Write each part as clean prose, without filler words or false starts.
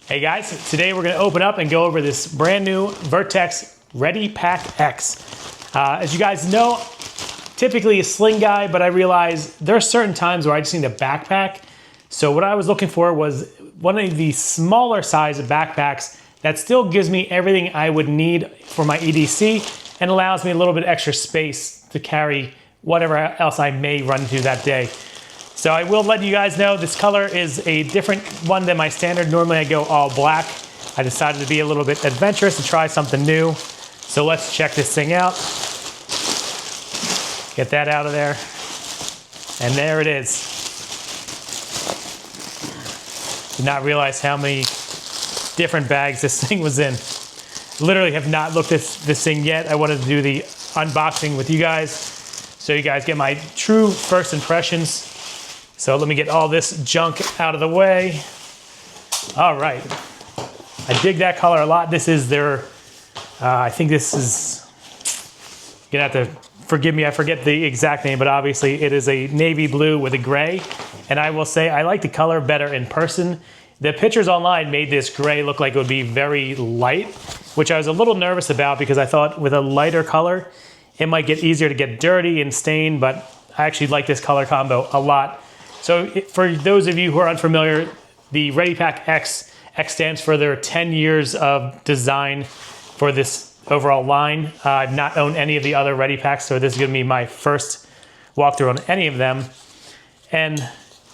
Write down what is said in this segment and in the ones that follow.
Hey guys, today we're going to open up and go over this brand new Vertx Ready Pack X. As you guys know, typically a sling guy, but I realized there are certain times where I just need a backpack. So what I was looking for was one of the smaller size backpacks that still gives me everything I would need for my EDC and allows me a little bit extra space to carry whatever else I may run into that day. So I will let you guys know this color is a different one than my standard. Normally I go all black. I decided to be a little bit adventurous and try something new. So let's check this thing out. Get that out of there. And there it is. Did not realize how many different bags this thing was in. Literally have not looked at this thing yet. I wanted to do the unboxing with you guys so you guys get my true first impressions. So let me get all this junk out of the way. All right. I dig that color a lot. This is their, I think this is, you're gonna have to forgive me, I forget the exact name, but obviously it is a navy blue with a gray. And I will say I like the color better in person. The pictures online made this gray look like it would be very light, which I was a little nervous about because I thought with a lighter color, it might get easier to get dirty and stained, but I actually like this color combo a lot. So for those of you who are unfamiliar, the Ready Pack X stands for their 10 years of design for this overall line. I've not owned any of the other Ready Packs, so this is gonna be my first walkthrough on any of them. And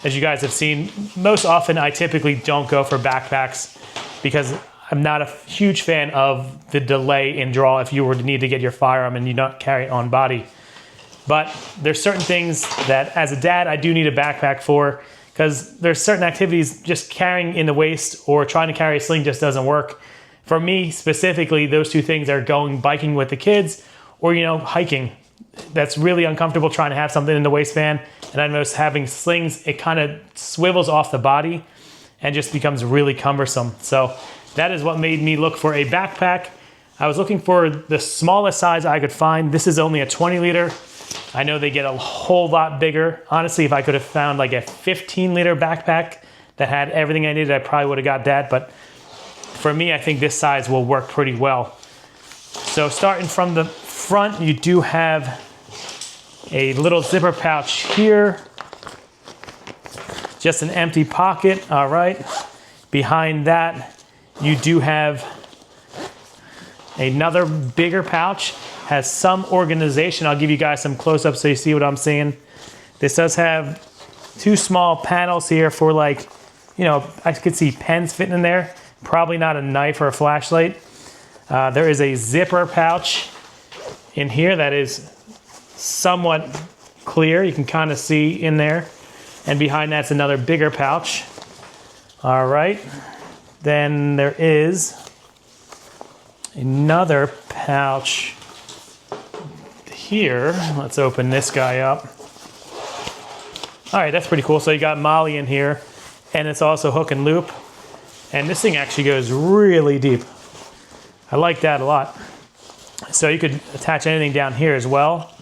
as you guys have seen, most often I typically don't go for backpacks because I'm not a huge fan of the delay in draw if you were to need to get your firearm and you don't carry it on body. But there's certain things that as a dad, I do need a backpack for because there's certain activities just carrying in the waist or trying to carry a sling just doesn't work. For me specifically, those two things are going biking with the kids or, hiking. That's really uncomfortable trying to have something in the waistband. And I notice having slings, it kind of swivels off the body and just becomes really cumbersome. So that is what made me look for a backpack. I was looking for the smallest size I could find. This is only a 20 liter. I know they get a whole lot bigger. Honestly, if I could have found like a 15-liter backpack that had everything I needed, I probably would have got that. But for me, I think this size will work pretty well. So starting from the front, you do have a little zipper pouch here. Just an empty pocket, all right. Behind that, you do have another bigger pouch. Has some organization. I'll give you guys some close-ups so you see what I'm seeing. This does have two small panels here for I could see pens fitting in there. Probably not a knife or a flashlight. There is a zipper pouch in here that is somewhat clear. You can kind of see in there. And behind that's another bigger pouch. All right. Then there is another pouch here. Let's open this guy up. All right, that's pretty cool. So you got Molly in here, and it's also hook and loop. And this thing actually goes really deep. I like that a lot. So you could attach anything down here as well.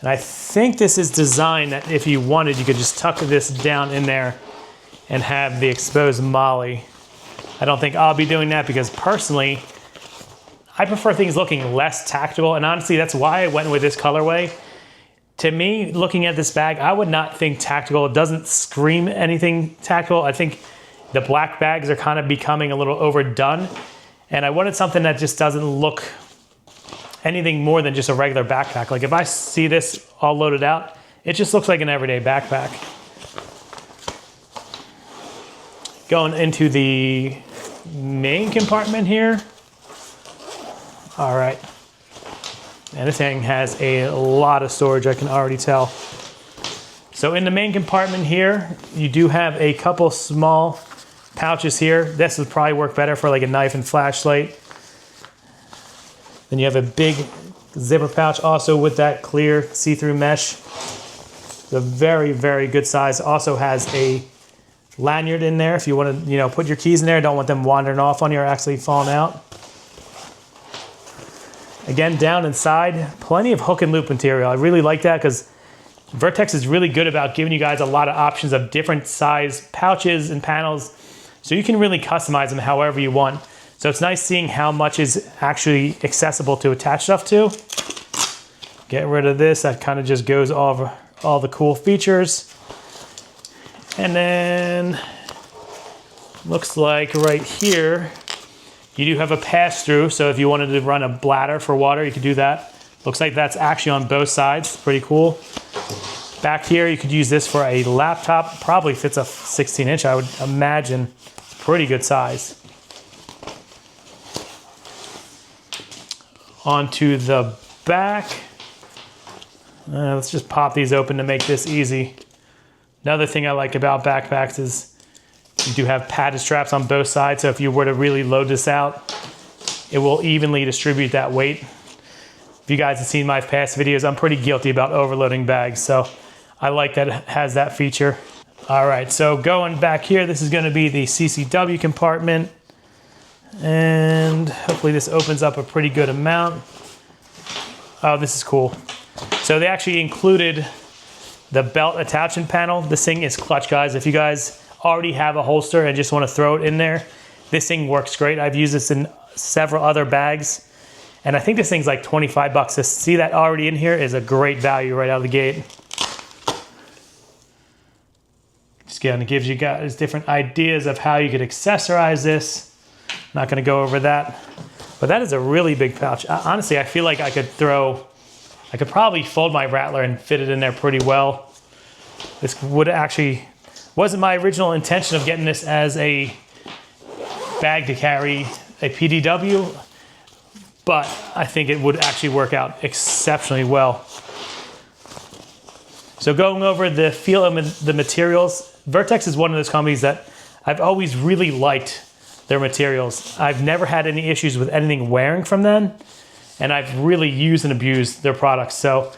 And I think this is designed that if you wanted, you could just tuck this down in there and have the exposed Molly. I don't think I'll be doing that because personally, I prefer things looking less tactical, and honestly, that's why I went with this colorway. To me, looking at this bag, I would not think tactical. It doesn't scream anything tactical. I think the black bags are kind of becoming a little overdone, and I wanted something that just doesn't look anything more than just a regular backpack. Like if I see this all loaded out, it just looks like an everyday backpack. Going into the main compartment here. All right, and this thing has a lot of storage, I can already tell. So in the main compartment here, you do have a couple small pouches here. This would probably work better for like a knife and flashlight. Then you have a big zipper pouch also with that clear see-through mesh. The very, very good size. Also has a lanyard in there if you want to, put your keys in there. Don't want them wandering off on you or actually falling out. Again, down inside, plenty of hook and loop material. I really like that because Vertx is really good about giving you guys a lot of options of different size pouches and panels, so you can really customize them however you want. So it's nice seeing how much is actually accessible to attach stuff to. Get rid of this, that kind of just goes over all the cool features. And then, looks like right here, you do have a pass-through, so if you wanted to run a bladder for water, you could do that. Looks like that's actually on both sides, pretty cool. Back here, you could use this for a laptop. Probably fits a 16-inch, I would imagine. Pretty good size. Onto the back. Let's just pop these open to make this easy. Another thing I like about backpacks is you do have padded straps on both sides, so if you were to really load this out, it will evenly distribute that weight. If you guys have seen my past videos, I'm pretty guilty about overloading bags, so I like that it has that feature. All right, so going back here, this is gonna be the CCW compartment, and hopefully this opens up a pretty good amount. Oh, this is cool. So they actually included the belt attachment panel. This thing is clutch, guys. If you guys already have a holster and just want to throw it in there, this thing works great. I've used this in several other bags, and I think this thing's like 25 bucks. To see that already in here is a great value right out of the gate. Just again, it gives you guys different ideas of how you could accessorize this. Not going to go over that, but that is a really big pouch. Honestly, I feel like I could probably fold my Rattler and fit it in there pretty well. This would actually, wasn't my original intention of getting this as a bag to carry a PDW, but I think it would actually work out exceptionally well. So going over the feel of the materials, Vertx is one of those companies that I've always really liked their materials. I've never had any issues with anything wearing from them, and I've really used and abused their products. So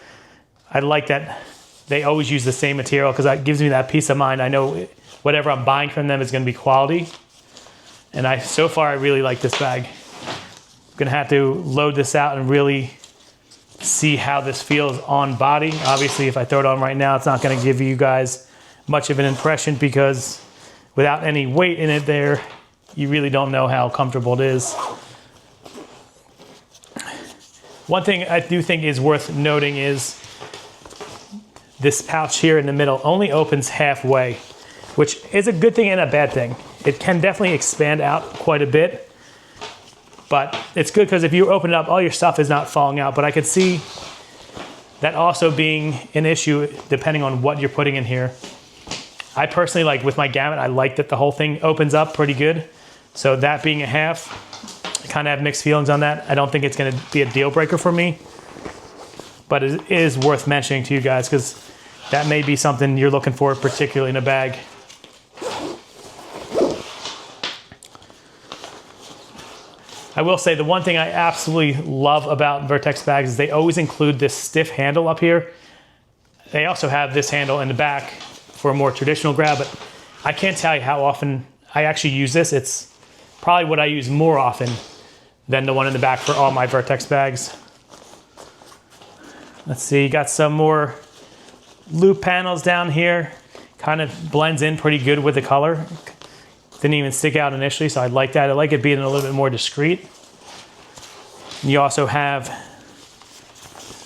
I like that they always use the same material, because that gives me that peace of mind. I know whatever I'm buying from them is gonna be quality. And so far I really like this bag. I'm gonna have to load this out and really see how this feels on body. Obviously, if I throw it on right now, it's not gonna give you guys much of an impression, because without any weight in it there, you really don't know how comfortable it is. One thing I do think is worth noting is this pouch here in the middle only opens halfway, which is a good thing and a bad thing. It can definitely expand out quite a bit, but it's good because if you open it up, all your stuff is not falling out. But I could see that also being an issue depending on what you're putting in here. I personally, like with my gamut, I like that the whole thing opens up pretty good. So that being a half, I kind of have mixed feelings on that. I don't think it's going to be a deal breaker for me, but it is worth mentioning to you guys because that may be something you're looking for, particularly in a bag. I will say the one thing I absolutely love about Vertx bags is they always include this stiff handle up here. They also have this handle in the back for a more traditional grab, but I can't tell you how often I actually use this. It's probably what I use more often than the one in the back for all my Vertx bags. Let's see, you got some more loop panels down here. Kind of blends in pretty good with the color. Didn't even stick out initially, so I like that. I like it being a little bit more discreet. You also have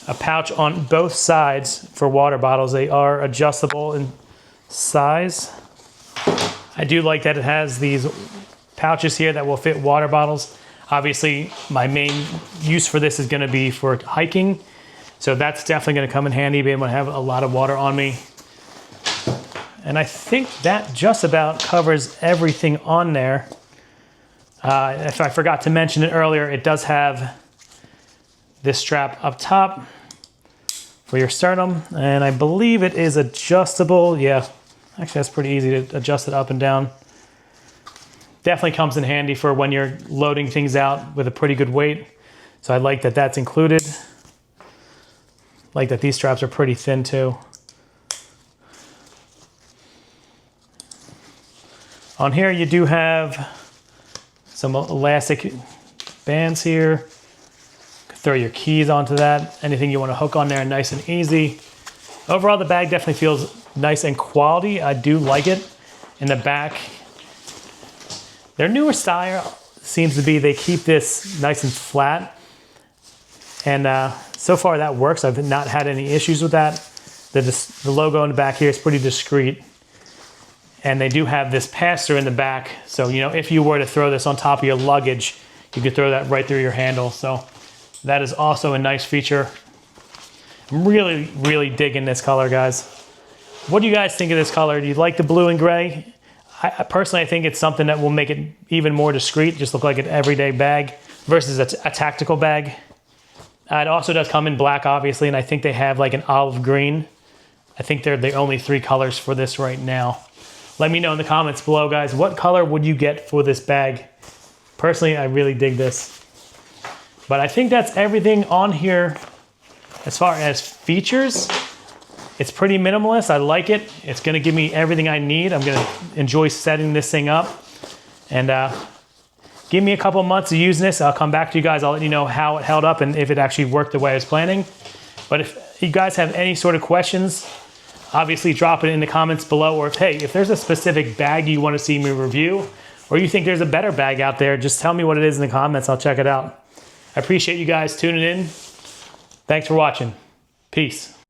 a pouch on both sides for water bottles. They are adjustable in size. I do like that it has these pouches here that will fit water bottles. Obviously, my main use for this is going to be for hiking. So that's definitely going to come in handy, being able to have a lot of water on me. And I think that just about covers everything on there. If I forgot to mention it earlier, it does have this strap up top for your sternum. And I believe it is adjustable. Yeah, actually that's pretty easy to adjust it up and down. Definitely comes in handy for when you're loading things out with a pretty good weight. So I like that that's included. Like that these straps are pretty thin too. On here you do have some elastic bands here. You can throw your keys onto that. Anything you want to hook on there, nice and easy. Overall, the bag definitely feels nice and quality. I do like it. In the back, their newer style seems to be they keep this nice and flat. And so far that works. I've not had any issues with that. The logo in the back here is pretty discreet. And they do have this pass-through in the back. So, you know, if you were to throw this on top of your luggage, you could throw that right through your handle. So that is also a nice feature. I'm really, really digging this color, guys. What do you guys think of this color? Do you like the blue and gray? I personally, I think it's something that will make it even more discreet, just look like an everyday bag versus a tactical bag. It also does come in black, obviously, and I think they have like an olive green. I think they're the only 3 colors for this right now. Let me know in the comments below, guys, what color would you get for this bag? Personally, I really dig this. But I think that's everything on here as far as features. It's pretty minimalist. I like it. It's going to give me everything I need. I'm going to enjoy setting this thing up. And give me a couple months of using this. I'll come back to you guys. I'll let you know how it held up and if it actually worked the way I was planning. But if you guys have any sort of questions, obviously drop it in the comments below. Or if there's a specific bag you want to see me review, or you think there's a better bag out there, just tell me what it is in the comments. I'll check it out. I appreciate you guys tuning in. Thanks for watching. Peace.